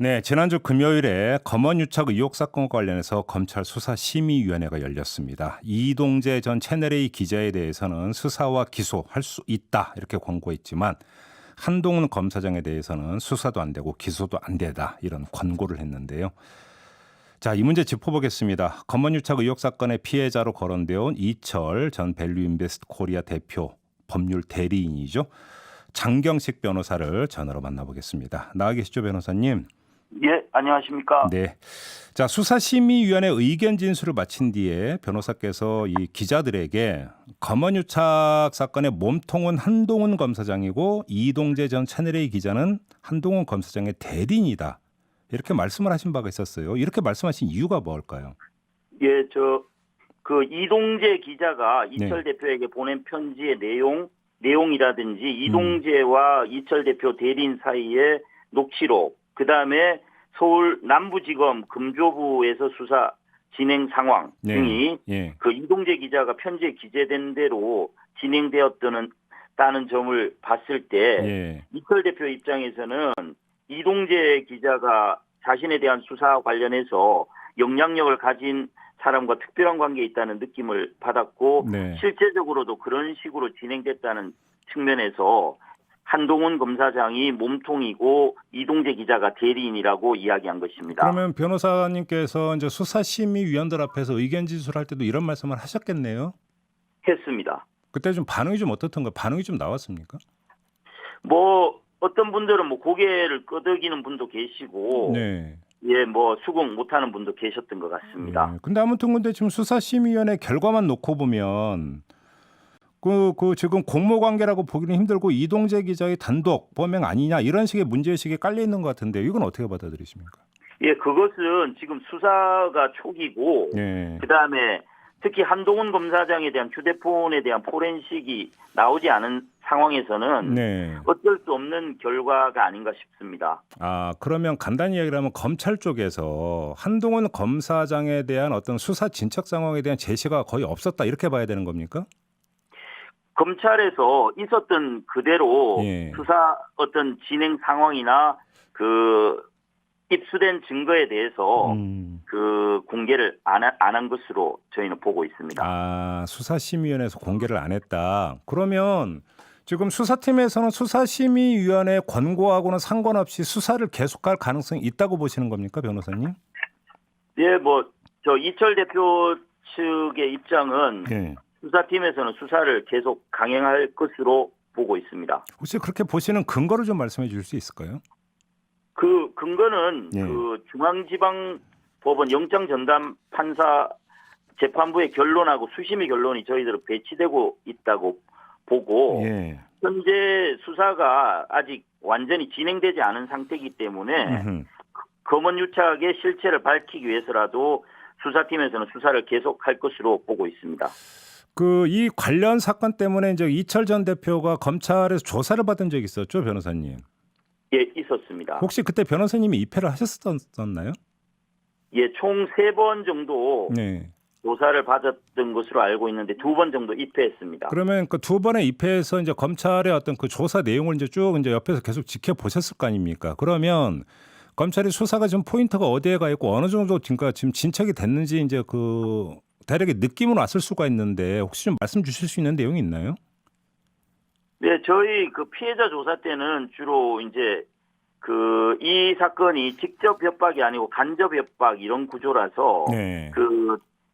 네, 지난주 금요일에 검언유착 의혹 사건과 관련해서 검찰 수사심의위원회가 열렸습니다. 이동재 전 채널A 기자에 대해서는 수사와 기소할 수 있다 이렇게 권고했지만 한동훈 검사장에 대해서는 수사도 안 되고 기소도 안 되다 이런 권고를 했는데요. 자, 이 문제 짚어보겠습니다. 검언유착 의혹 사건의 피해자로 거론되어 온 이철 전 밸류인베스트 코리아 대표 법률 대리인이죠. 장경식 변호사를 전화로 만나보겠습니다. 나와 계시죠, 변호사님? 예, 안녕하십니까. 네. 자, 수사심의위원회 의견 진술을 마친 뒤에 변호사께서 이 기자들에게 검언유착 사건의 몸통은 한동훈 검사장이고 이동재 전 채널A 기자는 한동훈 검사장의 대리인이다. 이렇게 말씀을 하신 바가 있었어요. 이렇게 말씀하신 이유가 뭘까요? 예, 이동재 기자가 이철 대표에게 보낸 편지의 내용이라든지 이동재와 이철 대표 대리인 사이의 녹취록, 그 다음에 서울 남부지검 금조부에서 수사 진행 상황 등이 그 이동재 기자가 편지에 기재된 대로 진행되었다는 점을 봤을 때 이철 대표 입장에서는 이동재 기자가 자신에 대한 수사 관련해서 영향력을 가진 사람과 특별한 관계에 있다는 느낌을 받았고 실제적으로도 그런 식으로 진행됐다는 측면에서 한동훈 검사장이 몸통이고 이동재 기자가 대리인이라고 이야기한 것입니다. 그러면 변호사님께서 이제 수사심의위원들 앞에서 의견 진술할 때도 이런 말씀을 하셨겠네요. 했습니다. 그때 좀 반응이 좀 어떻던가요? 반응이 좀 나왔습니까? 어떤 분들은 고개를 끄덕이는 분도 계시고, 수긍 못하는 분도 계셨던 것 같습니다. 근데 아무튼 지금 수사심의위원회 결과만 놓고 보면 지금 공모관계라고 보기는 힘들고 이동재 기자의 단독 범행 아니냐 이런 식의 문제의식이 깔려 있는 것 같은데 이건 어떻게 받아들이십니까? 예, 그것은 지금 수사가 초기고, 그다음에 특히 한동훈 검사장에 대한 휴대폰에 대한 포렌식이 나오지 않은 상황에서는 어쩔 수 없는 결과가 아닌가 싶습니다. 아, 그러면 간단히 이야기를 하면 검찰 쪽에서 한동훈 검사장에 대한 어떤 수사 진척 상황에 대한 제시가 거의 없었다 이렇게 봐야 되는 겁니까? 검찰에서 있었던 그대로 수사 어떤 진행 상황이나 입수된 증거에 대해서 공개를 안 한 것으로 저희는 보고 있습니다. 아, 수사심의위원회에서 공개를 안 했다. 그러면 지금 수사팀에서는 수사심의위원회 권고하고는 상관없이 수사를 계속할 가능성이 있다고 보시는 겁니까, 변호사님? 예, 저 이철 대표 측의 입장은 수사팀에서는 수사를 계속 강행할 것으로 보고 있습니다. 혹시 그렇게 보시는 근거를 좀 말씀해 주실 수 있을까요? 그 근거는 중앙지방법원 영장전담 판사 재판부의 결론하고 수심의 결론이 저희들 배치되고 있다고 보고 현재 수사가 아직 완전히 진행되지 않은 상태이기 때문에 검언유착의 실체를 밝히기 위해서라도 수사팀에서는 수사를 계속할 것으로 보고 있습니다. 이 관련 사건 때문에 이제 이철 전 대표가 검찰에서 조사를 받은 적이 있었죠, 변호사님? 예, 있었습니다. 혹시 그때 변호사님이 입회를 하셨었나요? 예, 총 3번 정도 조사를 받았던 것으로 알고 있는데 2번 정도 입회했습니다. 그러면 그 2번의 입회에서 이제 검찰의 어떤 그 조사 내용을 이제 옆에서 계속 지켜보셨을 거 아닙니까? 그러면 검찰의 수사가 지금 포인트가 어디에 가 있고 어느 정도 지금 진척이 됐는지 이제 대략의 느낌은 왔을 수가 있는데 혹시 좀 말씀 주실 수 있는 내용이 있나요? 네, 저희 피해자 조사 때는 주로 이제 이 사건이 직접 협박이 아니고 간접 협박 이런 구조라서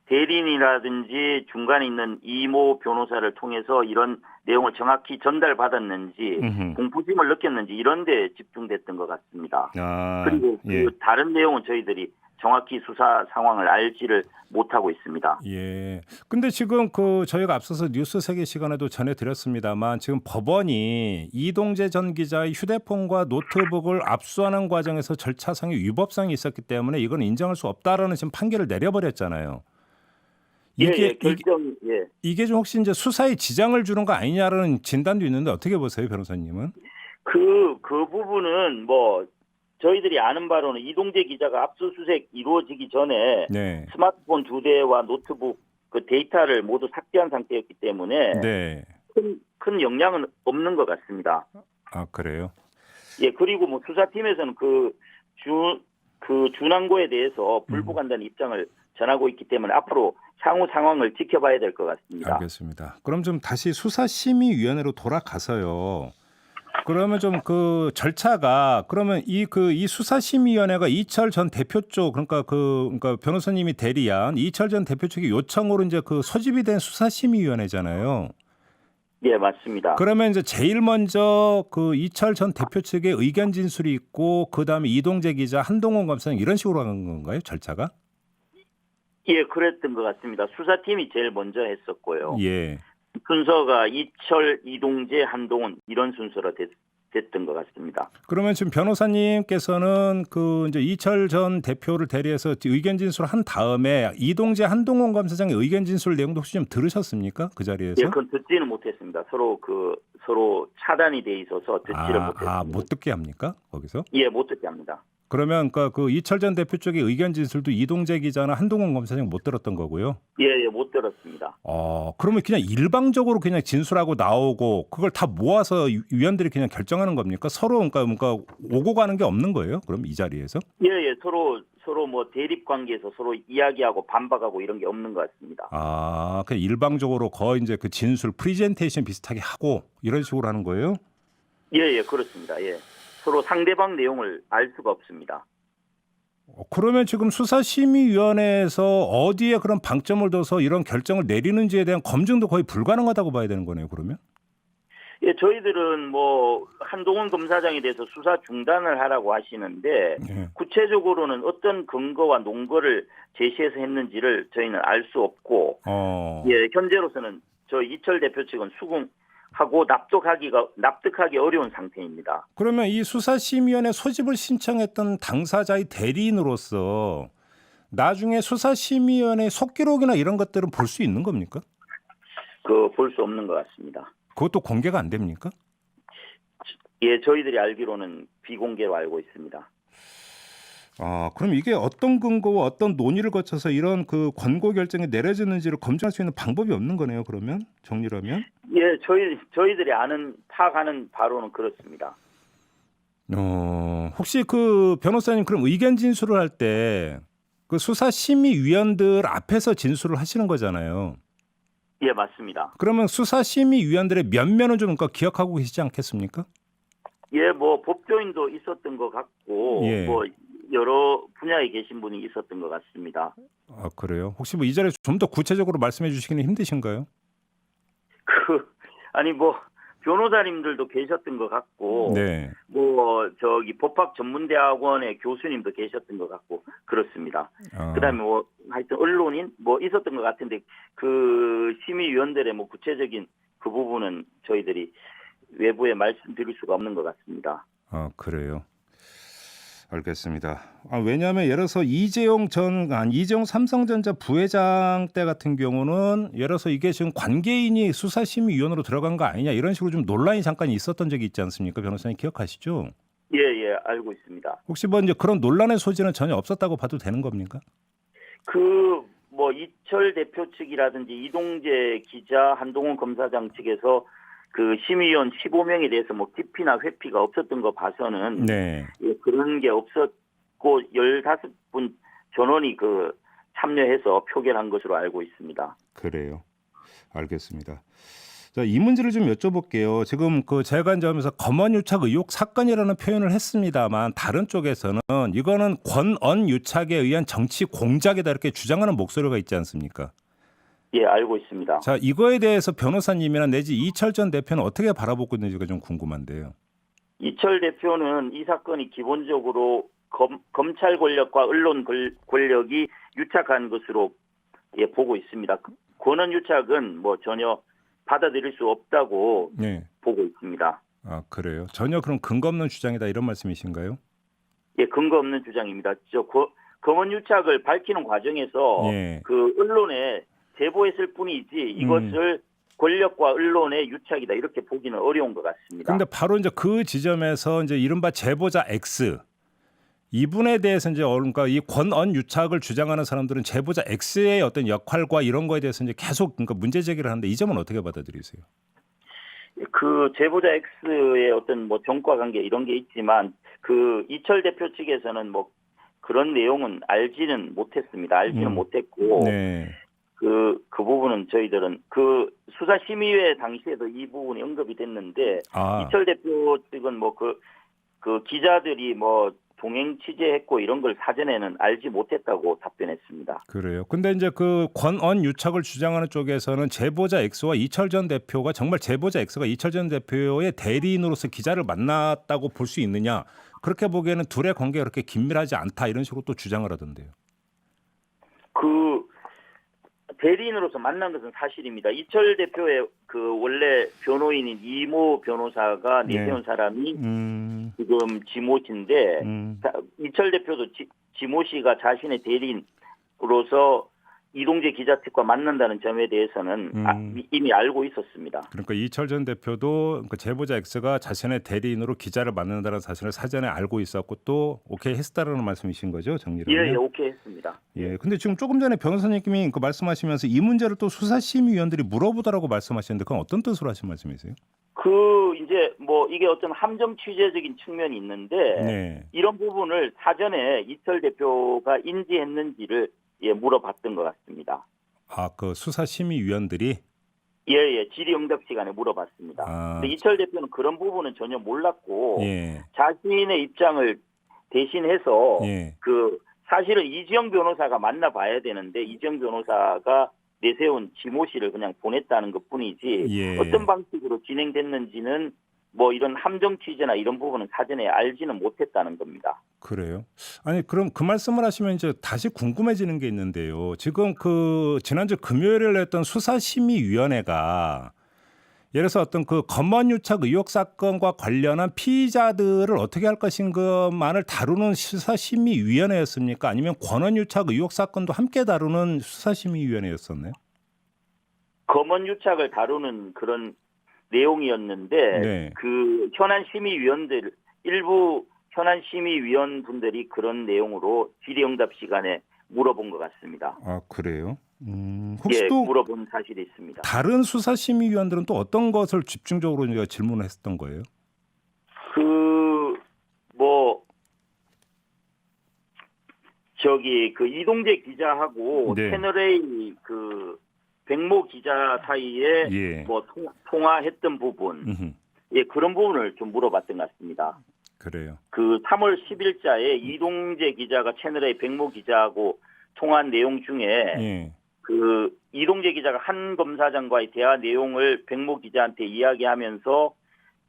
대리인이라든지 중간에 있는 이모 변호사를 통해서 이런 내용을 정확히 전달받았는지 공포심을 느꼈는지 이런 데 집중됐던 것 같습니다. 그리고 다른 내용은 저희들이 정확히 수사 상황을 알지를 못하고 있습니다. 예. 근데 지금 저희가 앞서서 뉴스 세계 시간에도 전해드렸습니다만 지금 법원이 이동재 전 기자의 휴대폰과 노트북을 압수하는 과정에서 절차상의 위법성이 있었기 때문에 이건 인정할 수 없다라는 지금 판결을 내려버렸잖아요. 이게 좀 혹시 이제 수사에 지장을 주는 거 아니냐라는 진단도 있는데 어떻게 보세요, 변호사님은? 그 부분은 저희들이 아는 바로는 이동재 기자가 압수수색 이루어지기 전에 스마트폰 2대와 노트북 데이터를 모두 삭제한 상태였기 때문에 큰 영향은 없는 것 같습니다. 아, 그래요? 예, 그리고 수사팀에서는 준항고에 대해서 불복한다는 입장을 전하고 있기 때문에 앞으로 향후 상황을 지켜봐야 될 것 같습니다. 알겠습니다. 그럼 좀 다시 수사심의위원회로 돌아가서요. 그러면 좀 그 절차가 그러면 이 수사심의위원회가 이철 전 대표 쪽 그러니까 변호사님이 대리한 이철 전 대표 측의 요청으로 이제 그 소집이 된 수사심의위원회잖아요. 예, 맞습니다. 그러면 이제 제일 먼저 그 이철 전 대표 측의 의견 진술이 있고 그다음에 이동재 기자, 한동훈 검사장 이런 식으로 간 건가요? 절차가? 예, 그랬던 것 같습니다. 수사팀이 제일 먼저 했었고요. 예. 순서가 이철, 이동재, 한동훈 이런 순서로 됐던 것 같습니다. 그러면 지금 변호사님께서는 그 이제 이철 전 대표를 대리해서 의견 진술을 한 다음에 이동재, 한동훈 검사장의 의견 진술 내용도 혹시 좀 들으셨습니까? 그 자리에서? 예, 그건 듣지는 못했습니다. 서로 차단이 돼 있어서 듣지를 못했습니다. 못 듣게 합니까? 거기서? 예, 못 듣게 합니다. 그러면 그 이철 전 대표 쪽의 의견 진술도 이동재 기자나 한동훈 검사장 못 들었던 거고요. 예, 못 들었습니다. 그러면 그냥 일방적으로 그냥 진술하고 나오고 그걸 다 모아서 위원들이 그냥 결정하는 겁니까? 서로 그러니까 오고 가는 게 없는 거예요? 그럼 이 자리에서? 예, 서로 뭐 대립 관계에서 서로 이야기하고 반박하고 이런 게 없는 것 같습니다. 그냥 일방적으로 거의 이제 그 진술 프리젠테이션 비슷하게 하고 이런 식으로 하는 거예요? 예, 그렇습니다. 예. 서로 상대방 내용을 알 수가 없습니다. 그러면 지금 수사심의위원회에서 어디에 그런 방점을 둬서 이런 결정을 내리는지에 대한 검증도 거의 불가능하다고 봐야 되는 거네요, 그러면? 예, 저희들은 뭐 한동훈 검사장에 대해서 수사 중단을 하라고 하시는데 예. 구체적으로는 어떤 근거와 논거를 제시해서 했는지를 저희는 알 수 없고 예, 현재로서는 저희 이철 대표 측은 수긍하고 납득하기 어려운 상태입니다. 그러면 이 수사심의위원회 소집을 신청했던 당사자의 대리인으로서 나중에 수사심의위원회 속기록이나 이런 것들은 볼 수 있는 겁니까? 볼 수 없는 것 같습니다. 그것도 공개가 안 됩니까? 예, 저희들이 알기로는 비공개로 알고 있습니다. 그럼 이게 어떤 근거와 어떤 논의를 거쳐서 이런 그 권고 결정이 내려졌는지를 검증할 수 있는 방법이 없는 거네요. 그러면 정리라면? 예, 저희들이 파악하는 바로는 그렇습니다. 혹시 그 변호사님 그럼 의견 진술을 할 때 그 수사심의위원들 앞에서 진술을 하시는 거잖아요. 예, 맞습니다. 그러면 수사심의위원들의 면면은 좀 기억하고 계시지 않겠습니까? 예, 뭐 법조인도 있었던 것 같고 예. 뭐 여러 분야에 계신 분이 있었던 것 같습니다. 그래요? 혹시 뭐 이 자리에 좀 더 구체적으로 말씀해 주시기는 힘드신가요? 뭐 변호사님들도 계셨던 것 같고 네. 뭐 법학 전문대학원의 교수님도 계셨던 것 같고 그렇습니다. 그다음에 뭐 하여튼 언론인 뭐 있었던 것 같은데 그 심의위원들의 뭐 구체적인 그 부분은 저희들이 외부에 말씀드릴 수가 없는 것 같습니다. 그래요. 알겠습니다. 왜냐하면 예를 들어서 이재용 삼성전자 부회장 때 같은 경우는 예를 들어서 이게 지금 관계인이 수사심의위원으로 들어간 거 아니냐 이런 식으로 좀 논란이 잠깐 있었던 적이 있지 않습니까? 변호사님 기억하시죠? 예, 알고 있습니다. 혹시 뭐 이제 그런 논란의 소지는 전혀 없었다고 봐도 되는 겁니까? 뭐 이철 대표 측이라든지 이동재 기자, 한동훈 검사장 측에서 그 심의위원 15명에 대해서 뭐 기피나 회피가 없었던 거 봐서는 네. 예, 그런 게 없었고 15분 전원이 참여해서 표결한 것으로 알고 있습니다. 그래요. 알겠습니다. 자, 이 문제를 좀 여쭤볼게요. 지금 제가 이제 하면서 검언유착 의혹 사건이라는 표현을 했습니다만 다른 쪽에서는 이거는 권언유착에 의한 정치 공작이다 이렇게 주장하는 목소리가 있지 않습니까? 예, 알고 있습니다. 자, 이거에 대해서 변호사님이나 내지 이철 전 대표는 어떻게 바라보고 있는지가 좀 궁금한데요. 이철 대표는 이 사건이 기본적으로 검찰 권력과 언론 권력이 유착한 것으로 보고 있습니다. 권한 유착은 뭐 전혀 받아들일 수 없다고 보고 있습니다. 그래요? 전혀 그럼 근거 없는 주장이다 이런 말씀이신가요? 예, 근거 없는 주장입니다. 검언 유착을 밝히는 과정에서 그 언론에 제보했을 뿐이지 이것을 권력과 언론의 유착이다 이렇게 보기는 어려운 것 같습니다. 그런데 바로 이제 그 지점에서 이제 이른바 제보자 X 이분에 대해서 이제 그러니까 이 권언 유착을 주장하는 사람들은 제보자 X의 어떤 역할과 이런 거에 대해서 이제 계속 그러니까 문제 제기를 하는데 이 점은 어떻게 받아들이세요? 그 제보자 X의 어떤 뭐 정과 관계 이런 게 있지만 그 이철 대표 측에서는 뭐 그런 내용은 알지는 못했습니다. 알지는 못했고 네. 그 부분은 저희들은 그 수사심의회 당시에도 이 부분이 언급이 됐는데 이철 대표 측은 뭐 그 기자들이 뭐 동행 취재했고 이런 걸 사전에는 알지 못했다고 답변했습니다. 그래요. 근데 이제 그 권언 유착을 주장하는 쪽에서는 제보자 X와 이철 전 대표가 정말 제보자 X가 이철 전 대표의 대리인으로서 기자를 만났다고 볼 수 있느냐? 그렇게 보기에는 둘의 관계가 그렇게 긴밀하지 않다 이런 식으로 또 주장을 하던데요. 그 대리인으로서 만난 것은 사실입니다. 이철 대표의 그 원래 변호인인 이모 변호사가 내세운 사람이 지금 지모 씨인데 이철 대표도 지모 씨가 자신의 대리인으로서 이동재 기자 측과 만난다는 점에 대해서는 이미 알고 있었습니다. 그러니까 이철 전 대표도 그 제보자 X가 자신의 대리인으로 기자를 만난다는 사실을 사전에 알고 있었고 또 오케이 했다라는 말씀이신 거죠, 정리를? 예, 오케이 했습니다. 예, 근데 지금 조금 전에 변호사님이 그 말씀하시면서 이 문제를 또 수사심의위원들이 물어보다라고 말씀하셨는데 그건 어떤 뜻으로 하신 말씀이세요? 그 이제 뭐 이게 어떤 함정 취재적인 측면이 있는데 이런 부분을 사전에 이철 대표가 인지했는지를 물어봤던 것 같습니다. 그 수사심의위원들이? 예, 질의응답 시간에 물어봤습니다. 근데 이철 대표는 그런 부분은 전혀 몰랐고 자신의 입장을 대신해서 그 사실은 이지영 변호사가 만나봐야 되는데 이지영 변호사가 내세운 지모 씨를 그냥 보냈다는 것뿐이지 어떤 방식으로 진행됐는지는 뭐 이런 함정 취재나 이런 부분은 사전에 알지는 못했다는 겁니다. 그래요? 아니 그럼 그 말씀을 하시면 이제 다시 궁금해지는 게 있는데요. 지금 그 지난주 금요일에 했던 수사심의위원회가 예를 들어서 어떤 그 검언유착 의혹 사건과 관련한 피의자들을 어떻게 할 것인가만을 다루는 수사심의위원회였습니까? 아니면 권언유착 의혹 사건도 함께 다루는 수사심의위원회였었나요? 검언유착을 다루는 그런 내용이었는데 그 현안 심의위원들 일부 현안 심의위원 분들이 그런 내용으로 질의응답 시간에 물어본 것 같습니다. 아 그래요? 혹시 또 물어본 사실이 있습니다. 다른 수사심의위원들은 또 어떤 것을 집중적으로 질문을 했던 거예요? 그 이동재 기자하고 채널A 그 백모 기자 사이에 뭐 통화했던 부분, 그런 부분을 좀 물어봤던 것 같습니다. 그래요. 그 3월 10일자에 이동재 기자가 채널A 백모 기자하고 통화한 내용 중에 그 이동재 기자가 한 검사장과의 대화 내용을 백모 기자한테 이야기하면서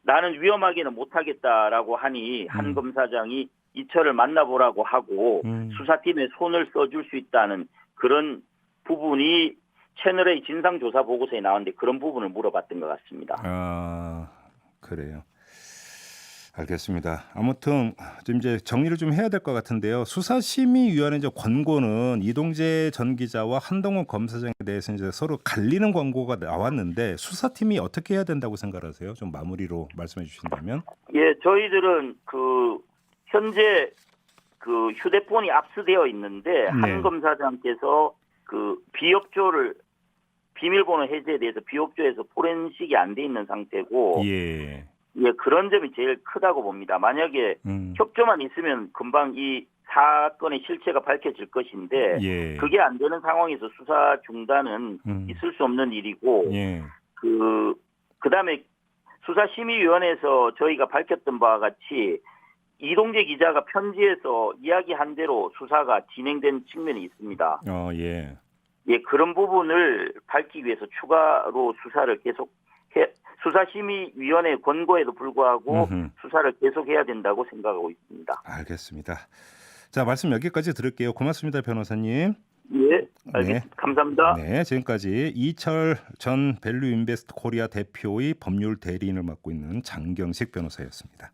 나는 위험하게는 못하겠다라고 하니 한 검사장이 이철을 만나보라고 하고 수사팀에 손을 써줄 수 있다는 그런 부분이 채널A 진상조사 보고서에 나왔는데 그런 부분을 물어봤던 것 같습니다. 아 그래요. 알겠습니다. 아무튼 좀 이제 정리를 좀 해야 될 것 같은데요. 수사심의위원회 이제 권고는 이동재 전 기자와 한동훈 검사장에 대해서 이제 서로 갈리는 권고가 나왔는데 수사팀이 어떻게 해야 된다고 생각하세요? 좀 마무리로 말씀해 주신다면. 예, 저희들은 그 현재 그 휴대폰이 압수되어 있는데 한 검사장께서 그 비밀번호 해제에 대해서 비협조에서 포렌식이 안 돼 있는 상태고. 그런 점이 제일 크다고 봅니다. 만약에 협조만 있으면 금방 이 사건의 실체가 밝혀질 것인데 그게 안 되는 상황에서 수사 중단은 있을 수 없는 일이고 그다음에 수사심의위원회에서 저희가 밝혔던 바와 같이 이동재 기자가 편지에서 이야기한 대로 수사가 진행된 측면이 있습니다. 그런 부분을 밝히기 위해서 추가로 수사를 수사심의위원회 권고에도 불구하고 수사를 계속해야 된다고 생각하고 있습니다. 알겠습니다. 자, 말씀 여기까지 들을게요. 고맙습니다, 변호사님. 알겠습니다. 감사합니다. 네, 지금까지 이철 전 밸류인베스트 코리아 대표의 법률 대리인을 맡고 있는 장경식 변호사였습니다.